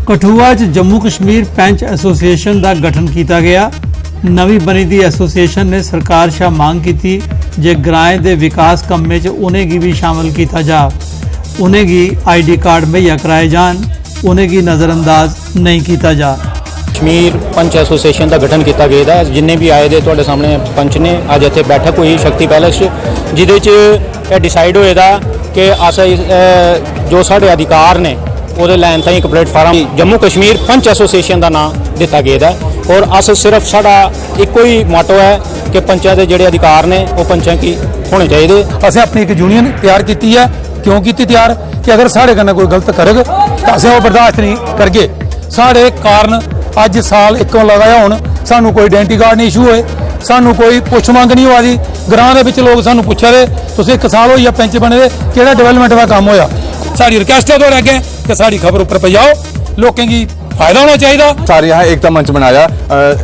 कठुआ च जम्मू कश्मीर पैंच एसोसीएशन का गठन किया गया। नवी बनी दी एसोसीएशन ने सरकार शाह मांग की जे ग्राएं दे विकास कम्मे च उन्हें भी शामिल किया जा, उन्हें ID कार्ड मुहैया कराए जान, उन्हें नज़रअंदाज नहीं किया जा। कश्मीर पंच एसोसीएशन का गठन किया गया है। जिन्हें भी आए दे तुहाडे सामने पंच ने अज इत्थे बैठक हुई शक्ति पैलेस जिहदे च डिसाइड होएगा कि अस जो साढ़े अधिकार ने वो लैन ताईं एक प्लेटफार्म जम्मू कश्मीर पंच एसोसीएशन का नाम दिता गया है और अस सिर्फ साड़ा एको ही मोटो है कि पंचायत के जोड़े अधिकार ने वो पंचां की होने चाहिए। असें अपनी एक यूनियन तैयार की है। क्यों की तैयार कि अगर साढ़े कन्नै कोई गलत करग तो असें वो बर्दाश्त नहीं करगे। साढ़े कारण अज साल एक लगाया हुण सानू कोई आइडेंटिटी कार्ड नहीं इशू होए, सानू कोई पुछ मंग नहीं हुआ दी। ग्रां दे विच लोग सानू पुछा दे तुसीं 1 साल होई पैंच बने दे किहड़ा डेवलपमेंट का काम होया। साडी रिक्वेस्ट है तुहाडे अगे कि साडी खबर उपर पजाओ, लोकें गी फायदा होना चाहिए। सारे यहाँ एकता मंच बनाया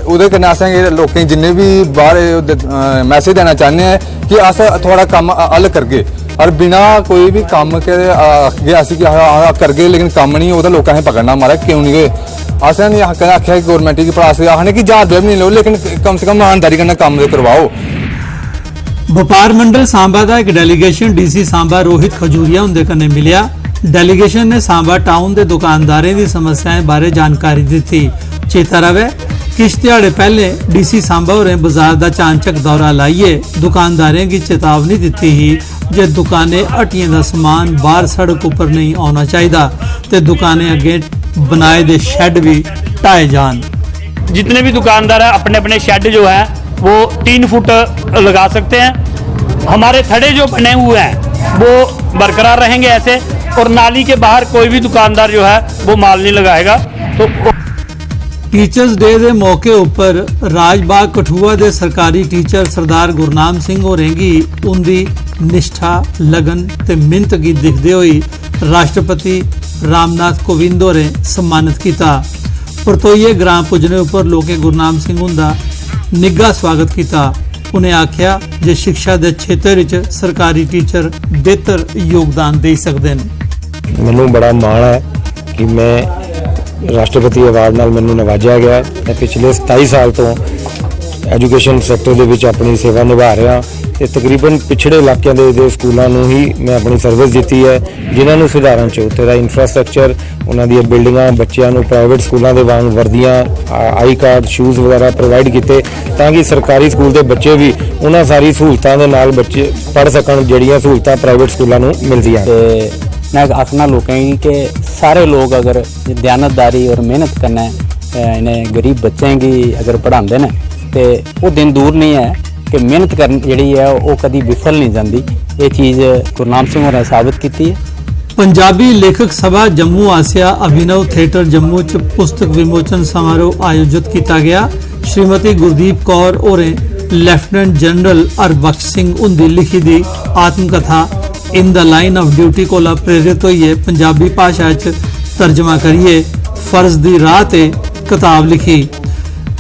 उहदे कन्नै असें लोकें जिन्ने भी बाहर मैसेज देना चाहते हैं कि अस थोड़ा कम हल करगे और बिना कोई भी कम के अस करगे लेकिन कम नहीं होता लोग असें पकड़ना मारा क्यों नहीं गए। असें नहीं आख्या गौरमेंट की भला अस आखने कि 1000 रुपया भी नहीं लो लेकिन कम से कम ईमानदारी कन्नै कम करवाओ। व्यापार मंडल सांबा का एक डेलीगेशन DC सांबा रोहित खजूरिया उनके कन्नै मिलिया। डेलीगेशन ने सांबा टाउन के दुकानदारों की समस्याएं बारे जानकारी दी। चेता रवे किश दिहाड़े पहले DC सांबा होरें बाजार का चानचक दौरा लाइए दुकानदारों की चेतावनी दी ही जे दुकानें हट्टियां का समान बाहर सड़क उपर नहीं आना चाहिए ते दुकानें अगे बनाए दे शेड भी ढाए जान। जितने भी दुकानदार है अपने अपने शेड जो है वो 3 फुट लगा सकते हैं। हमारे थड़े जो बने हुए हैं वो बरकरार रहेंगे ऐसे, और नाली के बाहर कोई भी दुकानदार जो है वो माल नहीं लगाएगा। तो टीचर्स डे के मौके उपर राजबाग कठुआ के सरकारी टीचर सरदार गुरनाम सिंह होरेंगी उनकी निष्ठा लगन ते मिहनत की दिखते हुए राष्ट्रपति रामनाथ कोविंद होरें सम्मानित किया। परतोइये ग्रां पुजने उपर लोकें गुरनाम सिंह उनका निघा स्वागत किया। उन्हें आख्या जे शिक्षा के क्षेत्र में सरकारी टीचर बेहतर योगदान दे सकते हैं। मैनू बड़ा माण है कि मैं राष्ट्रपति अवार्ड नाल मैनू नवाजा गया। मैं पिछले 27 साल तो एजुकेशन सैक्टर दे विच अपनी सेवा निभा रहा ते तकरीबन पिछड़े इलाकों के स्कूलों नूं ही मैं अपनी सर्विस दी है जिन्हां नूं सुधारन च उत्थे दा इंफ्रास्ट्रक्चर उन्हां दी बिल्डिंगां बच्चों को प्राइवेट स्कूलों के वांग वर्दियां आई कार्ड शूज़ वगैरह प्रोवाइड किए ताकि सरकारी स्कूल के बच्चे भी उन्हां सारी सहूलतां दे नाल बच्चे पढ़ सकन जिहड़ियां सहूलतां प्राइवेट स्कूलों नूं मिलदियां। मैं आखना लोकें कि सारे लोग अगर दयानतदारी और मेहनत करना इन्हें गरीब बच्चों की अगर पढ़ाते हैं तो वो दिन दूर नहीं है कि मेहनत करनी जी है वो कभी विफल नहीं जाती। ये चीज़ गुरनाम सिंह होरें साबित की है। पंजाबी लेखक सभा जम्मू आसिया अभिनव थिएटर जम्मू च पुस्तक विमोचन समारोह आयोजित किया गया। श्रीमती गुरदीप कौर होरें लैफ्टिनेंट जनरल हरबख्श सिंह उनकी लिखी दी आत्मकथा in the line of duty Cola प्रेरित होइए पंजाबी भाषा च तर्जमा करिए फर्ज दी राह ते किताब लिखी।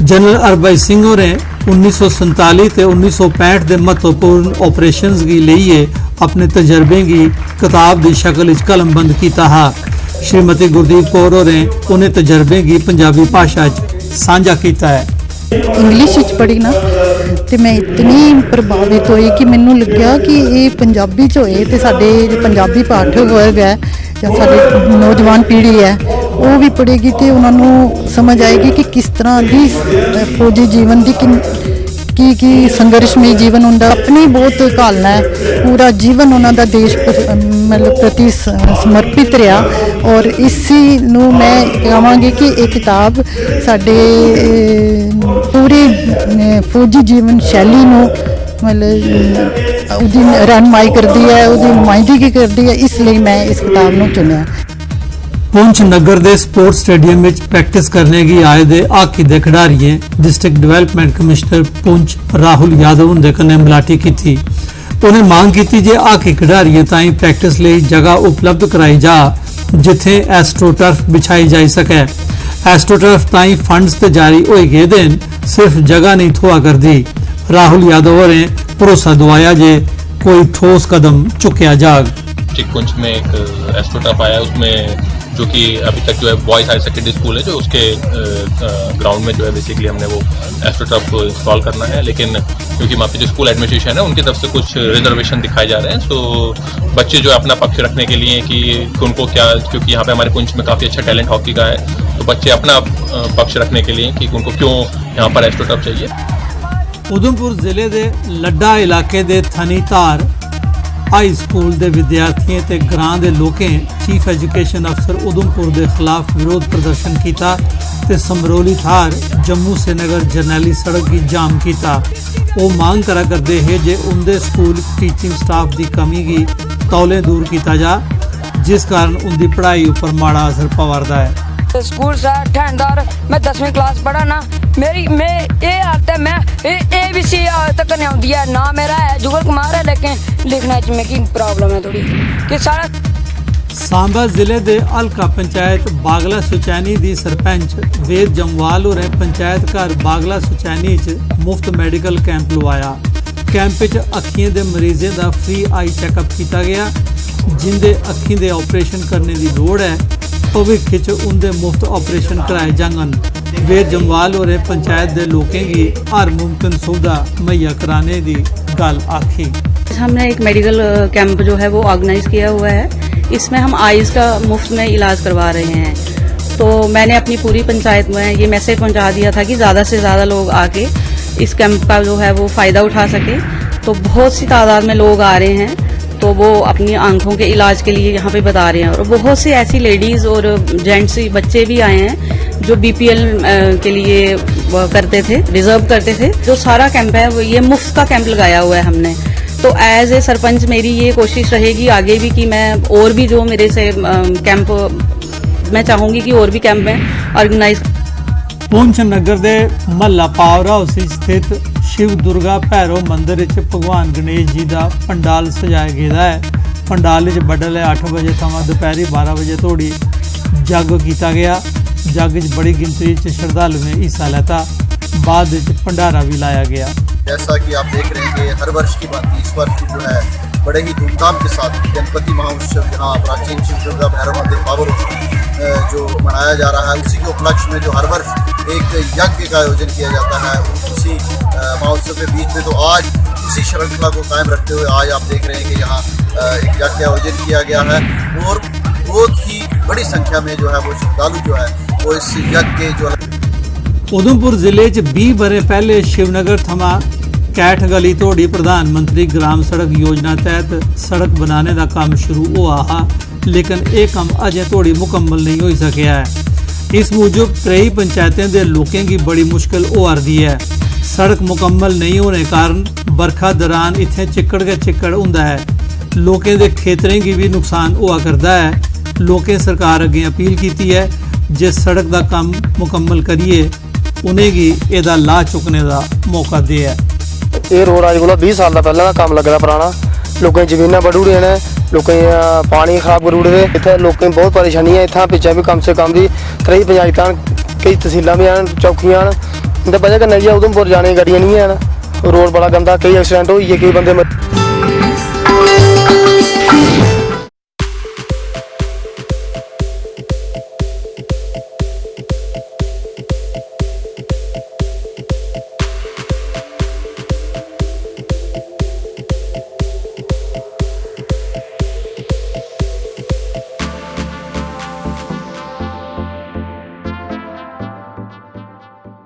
जनरल हरबख्श सिंह होरें 1947 ते 1965 के महत्वपूर्ण ऑपरेशंस की लेइए अपने तजर्बे की किताब की शक्ल कलमबंद किया है। श्रीमती गुरदीप कौर होरें उन्हें तजर्बे की पंजाबी भाषा साझा किया है। इंग्लिश पढ़ी ना तो मैं इतनी प्रभावित हुई कि मैनू लग्या कि ये पंजाबी च होए ते साडे पंजाबी पाठक वर्ग है या साडे नौजवान पीढ़ी है वो भी पढ़ेगी तो उन्होंने समझ आएगी कि किस तरह की फौजी जीवन की संघर्षमय जीवन उनका अपने बहुत घालना है। पूरा जीवन उन्होंने देश मतलब प्रति समर्पित रहा और इसी नू मैं कहांगी कि एक किताब साडे पूरी फौजी जीवन शैली नू मतलब उदी रहनुमाई करती है, उदी नुमाइंदगी करती है, इसलिए मैं इस किताब नू चुनिया। पुंछ नगर के स्पोर्ट्स स्टेडियम में प्रैक्टिस करने की आए दे हाकी दे खिडारियों district development commissioner Poonch Rahul Yadav उनके कन्नै मलाटी की थी। उन्हें मांग की जे हाकी खिडारियों ताईं प्रैक्टिस लिए जगह उपलब्ध कराई जा जिथे एस्ट्रोटर्फ बिछाई जा सके। एस्ट्रोटर्फ ताईं फंड्स ते जारी होए गए दिन सिर्फ जगह नहीं थोआ करदी। राहुल यादव होरें भरोसा दवाया जे कोई ठोस कदम चुकया जाग। पुंछ में एक एस्ट्रोटर्फ आया उसमें जो कि अभी तक जो है बॉयज़ हायर सेकेंडरी स्कूल है, जो उसके ग्राउंड में जो है बेसिकली हमने वो एस्ट्रोटर्फ को इंस्टॉल करना है। लेकिन क्योंकि वहाँ पे जो स्कूल एडमिनिस्ट्रेशन है उनकी तरफ से कुछ रिजर्वेशन दिखाए जा रहे हैं, सो बच्चे जो है अपना पक्ष रखने के लिए कि उनको क्या, क्योंकि यहाँ पे हमारे पुंछ में काफ़ी अच्छा टैलेंट हॉकी का है, तो बच्चे अपना पक्ष रखने के लिए कि उनको क्यों यहाँ पर एस्ट्रोटर्फ चाहिए। उधमपुर जिले के लड्डा इलाके के थनीधार हाई स्कूल के विद्यार्थियों ते ग्रां के लोकें चीफ एजुकेशन अफसर उधमपुर के खिलाफ विरोध प्रदर्शन किया ते समरोली थार जम्मू श्रीनगर जरनैली सड़क की जाम किया। वो मांग करा करते हैं जे उनके स्कूल टीचिंग स्टाफ की कमी की तौले दूर किया जा, जिस कारण उनकी पढ़ाई पर माड़ा असर पवारदा है। स्कूल सा ठहरदार मैं 10वीं क्लास पढ़ा ना, मैं ये हालत है, मैं ABC तक नहीं आती है ना, मेरा है जुगल कुमार है, लेकिन लिखने में की प्रॉब्लम है थोड़ी कि सारा। सांबा जिले के हल्का पंचायत बागला सुचैनी की सरपंच वेद जमवाल होरें पंचायत घर बागला सुचैनी च मुफ्त मैडिकल कैंप लवाया। कैंप च अखियों के मरीजों का फ्री आई चैकअप किया गया, जिंदे अखी के ऑपरेशन करने की लोड़ है भविख च उनके मुफ्त ऑपरेशन कराए जांगन। वेद जमवाल होरें पंचायत के लोगों की हर मुमकिन सुविधा मुहैया कराने की गल आखी। हमने एक मेडिकल कैंप जो है वो ऑर्गेनाइज किया हुआ है, इसमें हम आइज़ का मुफ्त में इलाज करवा रहे हैं। तो मैंने अपनी पूरी पंचायत में ये मैसेज पहुंचा दिया था कि ज़्यादा से ज़्यादा लोग आके इस कैंप का जो है वो फ़ायदा उठा सकें। तो बहुत सी तादाद में लोग आ रहे हैं, तो वो अपनी आंखों के इलाज के लिए यहाँ पे बता रहे हैं। और बहुत सी ऐसी लेडीज़ और जेंट्स बच्चे भी आए हैं जो BPL के लिए करते थे, रिजर्व करते थे। जो सारा कैंप है वो ये मुफ्त का कैंप लगाया हुआ है हमने। तो एज ए सरपंच मेरी ये कोशिश रहेगी आगे भी कि मैं और भी जो मेरे से कैंप, मैं चाहूँगी कि और भी कैंप में ऑर्गेनाइज। पुंछ नगर के महला पावर हाउस स्थित शिव दुर्गा भैरव मंदिर भगवान गणेश जी का पंडाल सजाया गया है। पंडाल बडले 8 बजे थमा दोपहरी 12 बजे तोड़ी जग किया गया। जग बड़ी गिनती श्रद्धालु ने हिस्सा लेता, बाद भंडारा भी लाया गया। जैसा कि आप देख रहे हैं कि हर वर्ष की बात इस वर्ष जो है बड़े ही धूमधाम के साथ गणपति महोत्सव यहाँ प्राचीन शिव दुर्गा भैरव मंदिर पावर जो मनाया जा रहा है, उसी के उपलक्ष्य में जो हर वर्ष एक यज्ञ का आयोजन किया जाता है उसी महोत्सव के बीच में। तो आज इसी श्रृंखला को कायम रखते हुए आज आप देख रहे हैं कि यहाँ एक यज्ञ का आयोजन किया गया है और बहुत ही बड़ी संख्या में जो है वो श्रद्धालु जो है वो इस यज्ञ के जो। उधमपुर जिले 20 बरे पहले शिवनगर थमा कैठ गली तोड़ी प्रधानमंत्री ग्राम सड़क योजना तहत सड़क बनाने का काम शुरू हुआ है, लेकिन यह काम अजे तोड़ी मुकम्मल नहीं हो सकिया है। इस मूजब कई पंचायतें के लोगों की बड़ी मुश्किल हो रही है। सड़क मुकम्मल नहीं होने कारण बरखा दौरान इत्थे चिक्कड़ के चिक्कड़ हुंदा है, लोगों के खेतरें की भी नुकसान हुआ करता है। लोगों सरकार अगे अपील की है जे सड़क का काम मुकम्मल करिए उन्हें की एदा लाह चुकने का मौका दे। ये रोड अज को 20 साल का पहले का काम लगदा पुराना, लोगों की जमीन बढ़ उड़े ने, लोगों पानी खराब कर उड़े, इतने लोगों बहुत परेशानी है। इतना पिछे भी कम से कम भी 3 पंचायत कई तहसीलों भी हैं, चौकियां इनकी वजह कन्नै जी उधमपुर जाने गड्डियां नहीं है, रोड बड़ा गंदा, कई एक्सीडेंट हुई है, कई बंदे